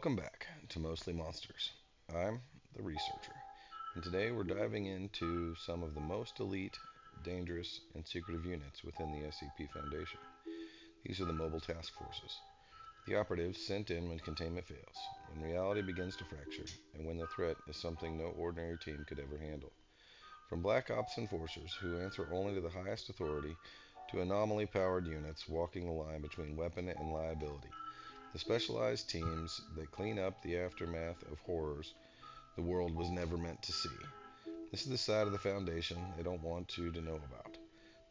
Welcome back to Mostly Monsters. I'm the researcher, and today we're diving into some of the most elite, dangerous, and secretive units within the SCP Foundation. These are the mobile task forces, the operatives sent in when containment fails, when reality begins to fracture, and when the threat is something no ordinary team could ever handle. From Black Ops enforcers who answer only to the highest authority, to anomaly-powered units walking the line between weapon and liability. The specialized teams that clean up the aftermath of horrors the world was never meant to see. This is the side of the Foundation they don't want you to know about.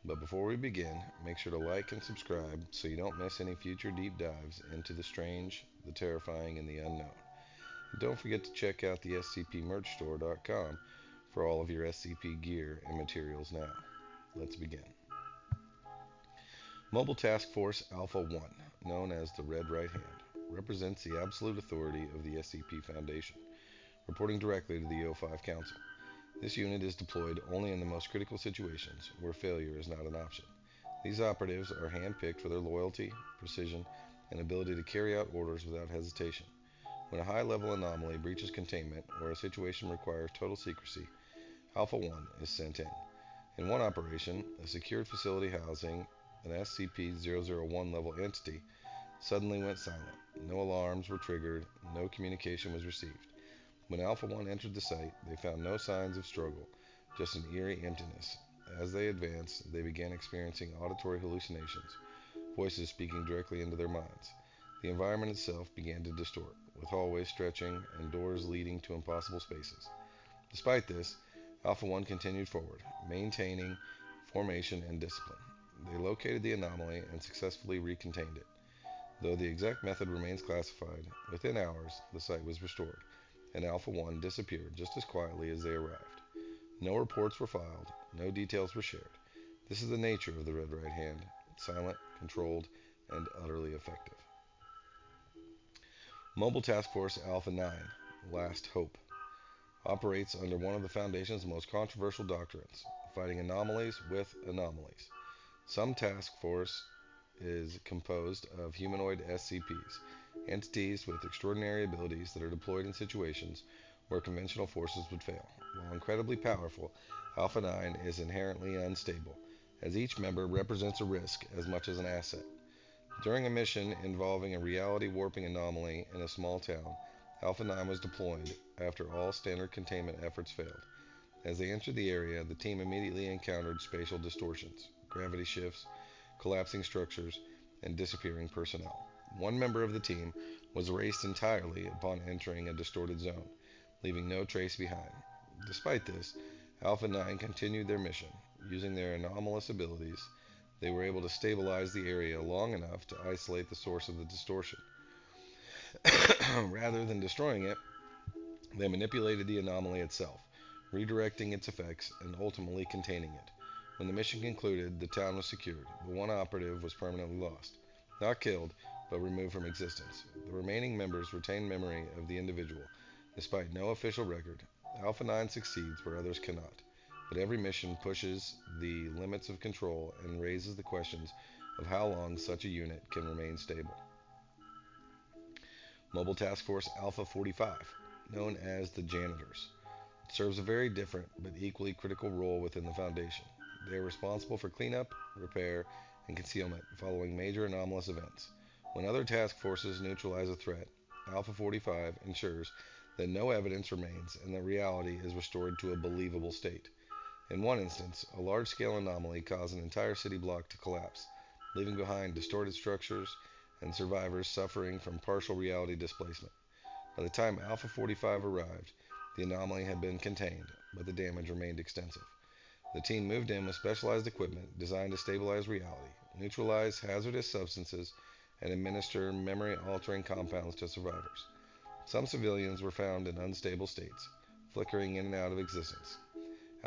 But before we begin, make sure to like and subscribe so you don't miss any future deep dives into the strange, the terrifying, and the unknown. And don't forget to check out the scpmerchstore.com for all of your SCP gear and materials now. Let's begin. Mobile Task Force Alpha 1, known as the Red Right Hand, represents the absolute authority of the SCP Foundation, reporting directly to the O5 Council. This unit is deployed only in the most critical situations, where failure is not an option. These operatives are handpicked for their loyalty, precision, and ability to carry out orders without hesitation. When a high-level anomaly breaches containment or a situation requires total secrecy, Alpha 1 is sent in. In one operation, a secured facility housing an SCP-001 level entity suddenly went silent. No alarms were triggered, no communication was received. When Alpha 1 entered the site, they found no signs of struggle, just an eerie emptiness. As they advanced, they began experiencing auditory hallucinations, voices speaking directly into their minds. The environment itself began to distort, with hallways stretching and doors leading to impossible spaces. Despite this, Alpha 1 continued forward, maintaining formation and discipline. They located the anomaly and successfully recontained it. Though the exact method remains classified, within hours the site was restored, and Alpha 1 disappeared just as quietly as they arrived. No reports were filed, no details were shared. This is the nature of the Red Right Hand, silent, controlled, and utterly effective. Mobile Task Force Alpha 9, Last Hope, operates under one of the Foundation's most controversial doctrines, fighting anomalies with anomalies. Some task force is composed of humanoid SCPs, entities with extraordinary abilities that are deployed in situations where conventional forces would fail. While incredibly powerful, Alpha 9 is inherently unstable, as each member represents a risk as much as an asset. During a mission involving a reality warping anomaly in a small town, Alpha 9 was deployed after all standard containment efforts failed. As they entered the area, the team immediately encountered spatial distortions, gravity shifts, collapsing structures, and disappearing personnel. One member of the team was erased entirely upon entering a distorted zone, leaving no trace behind. Despite this, Alpha 9 continued their mission. Using their anomalous abilities, they were able to stabilize the area long enough to isolate the source of the distortion. Rather than destroying it, they manipulated the anomaly itself, redirecting its effects and ultimately containing it. When the mission concluded, the town was secured, but one operative was permanently lost. Not killed, but removed from existence. The remaining members retained memory of the individual. Despite no official record, Alpha 9 succeeds where others cannot. But every mission pushes the limits of control and raises the questions of how long such a unit can remain stable. Mobile Task Force Alpha 45, known as the Janitors, serves a very different but equally critical role within the Foundation. They are responsible for cleanup, repair, and concealment following major anomalous events. When other task forces neutralize a threat, Alpha 45 ensures that no evidence remains and that reality is restored to a believable state. In one instance, a large-scale anomaly caused an entire city block to collapse, leaving behind distorted structures and survivors suffering from partial reality displacement. By the time Alpha 45 arrived, the anomaly had been contained, but the damage remained extensive. The team moved in with specialized equipment designed to stabilize reality, neutralize hazardous substances, and administer memory-altering compounds to survivors. Some civilians were found in unstable states, flickering in and out of existence.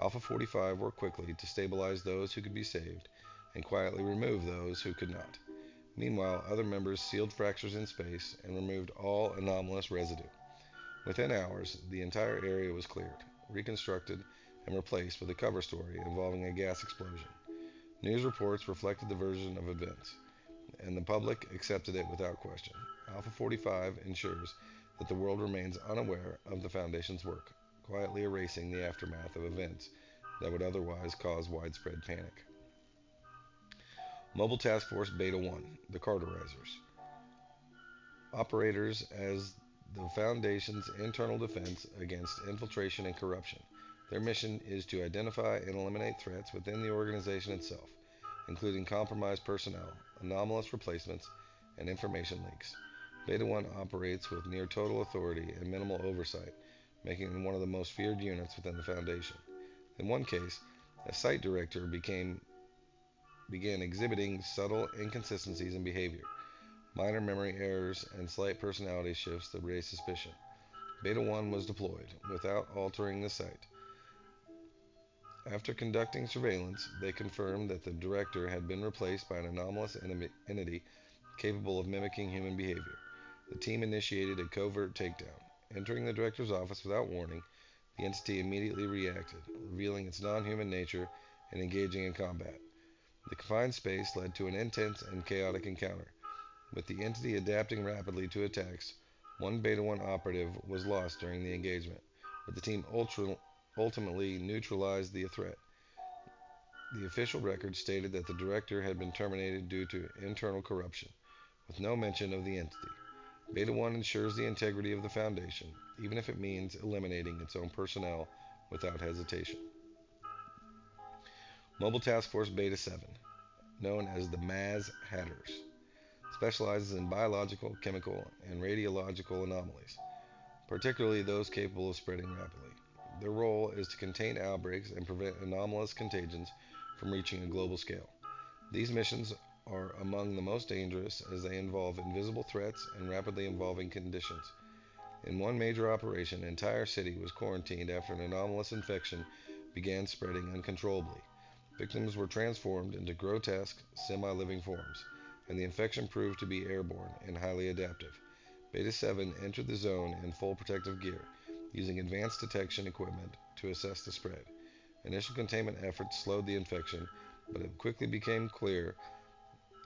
Alpha 45 worked quickly to stabilize those who could be saved and quietly remove those who could not. Meanwhile, other members sealed fractures in space and removed all anomalous residue. Within hours, the entire area was cleared, reconstructed, and replaced with a cover story involving a gas explosion. News reports reflected the version of events, and the public accepted it without question. Alpha 45 ensures that the world remains unaware of the Foundation's work, quietly erasing the aftermath of events that would otherwise cause widespread panic. Mobile Task Force Beta 1, the Cauterizers. Operators as the Foundation's internal defense against infiltration and corruption. Their mission is to identify and eliminate threats within the organization itself, including compromised personnel, anomalous replacements, and information leaks. Beta 1 operates with near total authority and minimal oversight, making them one of the most feared units within the Foundation. In one case, a site director began exhibiting subtle inconsistencies in behavior, minor memory errors, and slight personality shifts that raised suspicion. Beta 1 was deployed without altering the site. After conducting surveillance, they confirmed that the director had been replaced by an anomalous entity capable of mimicking human behavior. The team initiated a covert takedown. Entering the director's office without warning, the entity immediately reacted, revealing its non-human nature and engaging in combat. The confined space led to an intense and chaotic encounter. With the entity adapting rapidly to attacks, one Beta 1 operative was lost during the engagement, but the team ultimately neutralized the threat. The official record stated that the director had been terminated due to internal corruption, with no mention of the entity. Beta 1 ensures the integrity of the Foundation, even if it means eliminating its own personnel without hesitation. Mobile Task Force Beta 7, known as the Maz Hatters, specializes in biological, chemical, and radiological anomalies, particularly those capable of spreading rapidly. Their role is to contain outbreaks and prevent anomalous contagions from reaching a global scale. These missions are among the most dangerous as they involve invisible threats and rapidly evolving conditions. In one major operation, an entire city was quarantined after an anomalous infection began spreading uncontrollably. Victims were transformed into grotesque, semi-living forms, and the infection proved to be airborne and highly adaptive. Beta 7 entered the zone in full protective gear, using advanced detection equipment to assess the spread. Initial containment efforts slowed the infection, but it quickly became clear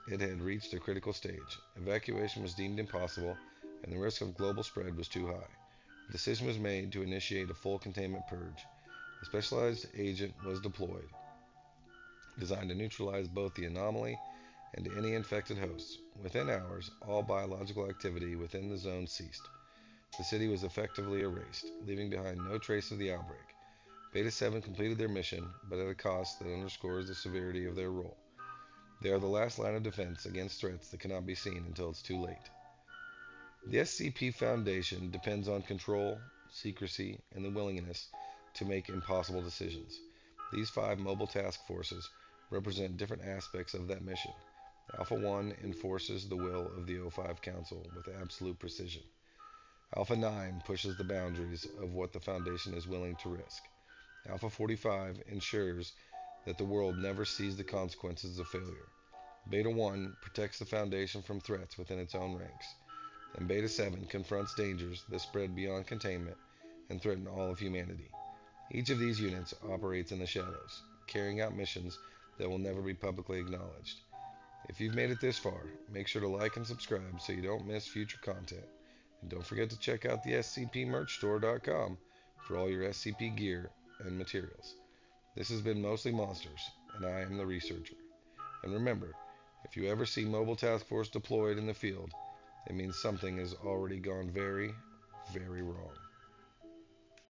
it had reached a critical stage. Evacuation was deemed impossible, and the risk of global spread was too high. The decision was made to initiate a full containment purge. A specialized agent was deployed, designed to neutralize both the anomaly and any infected hosts. Within hours, all biological activity within the zone ceased. The city was effectively erased, leaving behind no trace of the outbreak. Beta 7 completed their mission, but at a cost that underscores the severity of their role. They are the last line of defense against threats that cannot be seen until it's too late. The SCP Foundation depends on control, secrecy, and the willingness to make impossible decisions. These 5 mobile task forces represent different aspects of that mission. Alpha 1 enforces the will of the O5 Council with absolute precision. Alpha 9 pushes the boundaries of what the Foundation is willing to risk. Alpha 45 ensures that the world never sees the consequences of failure. Beta 1 protects the Foundation from threats within its own ranks. And Beta 7 confronts dangers that spread beyond containment and threaten all of humanity. Each of these units operates in the shadows, carrying out missions that will never be publicly acknowledged. If you've made it this far, make sure to like and subscribe so you don't miss future content. And don't forget to check out the scpmerchstore.com for all your SCP gear and materials. This has been Mostly Monsters, and I am the researcher. And remember, if you ever see Mobile Task Force deployed in the field, it means something has already gone very, very wrong.